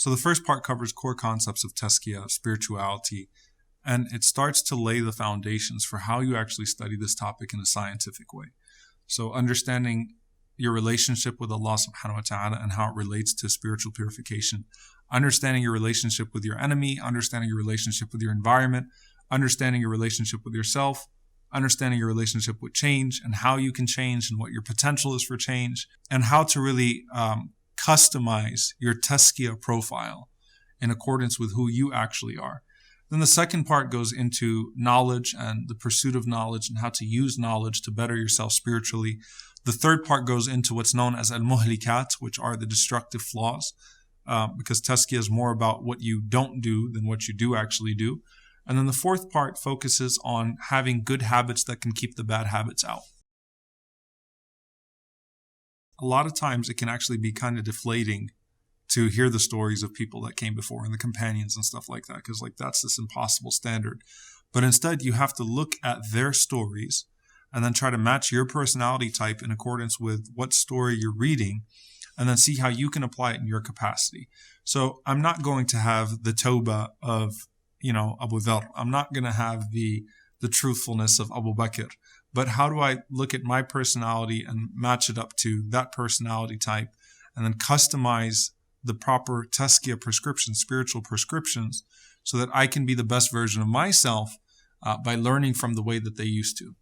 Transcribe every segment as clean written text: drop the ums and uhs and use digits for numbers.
So the first part covers core concepts of Tazkiyah, of spirituality, and it starts to lay the foundations for how you actually study this topic in a scientific way. So understanding your relationship with Allah subhanahu wa ta'ala and how it relates to spiritual purification, understanding your relationship with your enemy, understanding your relationship with your environment, understanding your relationship with yourself, understanding your relationship with change and how you can change and what your potential is for change, and how to really customize your Tazkiyah profile in accordance with who you actually are. Then the second part goes into knowledge and the pursuit of knowledge and how to use knowledge to better yourself spiritually. The third part goes into what's known as الملكات, which are the destructive flaws, because Tazkiyah is more about what you don't do than what you do actually do. And then the fourth part focuses on having good habits that can keep the bad habits out. A lot of times it can actually be kind of deflating to hear the stories of people that came before and the companions and stuff like that, because that's this impossible standard. But instead you have to look at their stories and then try to match your personality type in accordance with what story you're reading, and then see how you can apply it in your capacity. So I'm not going to have the tawbah of, Abu Dharr. I'm not going to have the truthfulness of Abu Bakr. But how do I look at my personality and match it up to that personality type, and then customize the proper Tazkiyah prescriptions, spiritual prescriptions, so that I can be the best version of myself by learning from the way that they used to.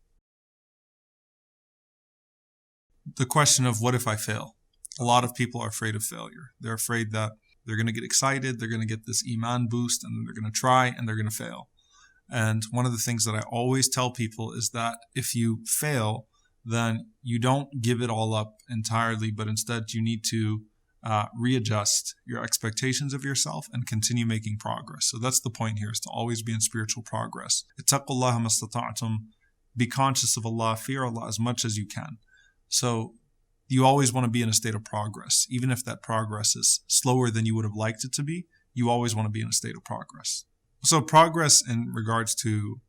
The question of what if I fail? A lot of people are afraid of failure. They're afraid that they're going to get excited, they're going to get this iman boost, and then they're going to try and they're going to fail. And one of the things that I always tell people is that if you fail, then you don't give it all up entirely, but instead you need to readjust your expectations of yourself and continue making progress. So that's the point here, is to always be in spiritual progress. Ittaqullaha mastata'tum. Be conscious of Allah, fear Allah as much as you can. So you always want to be in a state of progress. Even if that progress is slower than you would have liked it to be, you always want to be in a state of progress. So progress in regards to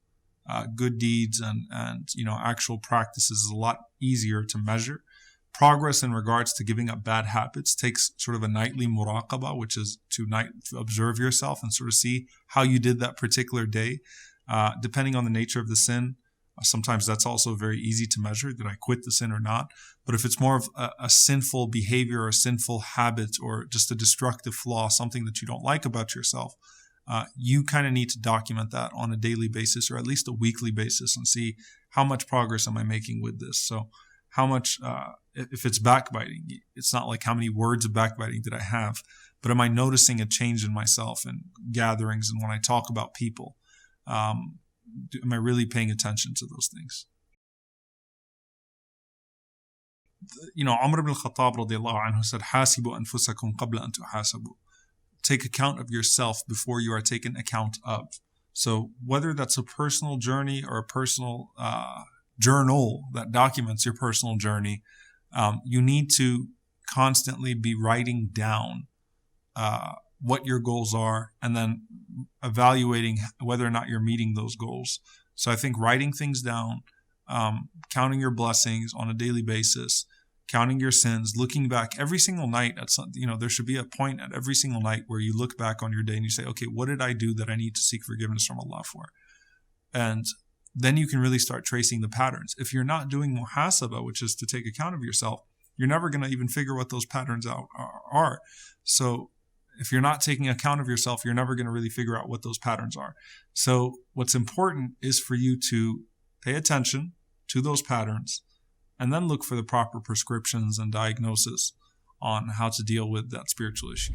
good deeds and actual practices is a lot easier to measure. Progress in regards to giving up bad habits takes sort of a nightly muraqabah, which is to observe yourself and sort of see how you did that particular day. Depending on the nature of the sin, sometimes that's also very easy to measure. Did I quit the sin or not? But if it's more of a sinful behavior or a sinful habit or just a destructive flaw, something that you don't like about yourself, you kind of need to document that on a daily basis or at least a weekly basis and see how much progress am I making with this. So how much, if it's backbiting, it's not like how many words of backbiting did I have, but am I noticing a change in myself in gatherings and when I talk about people? Am I really paying attention to those things? Umar ibn al-Khattab radiallahu anhu said, "Hasibu anfusakum qabla an tuhasabu." Take account of yourself before you are taken account of. So whether that's a personal journey or a personal journal that documents your personal journey, you need to constantly be writing down what your goals are and then evaluating whether or not you're meeting those goals. So I think writing things down, counting your blessings on a daily basis, counting your sins, looking back every single night at there should be a point at every single night where you look back on your day and you say, okay, what did I do that I need to seek forgiveness from Allah for? And then you can really start tracing the patterns. If you're not doing muhasabah, which is to take account of yourself, you're never going to even figure what those patterns are. So if you're not taking account of yourself, you're never going to really figure out what those patterns are. So what's important is for you to pay attention to those patterns and then look for the proper prescriptions and diagnosis on how to deal with that spiritual issue.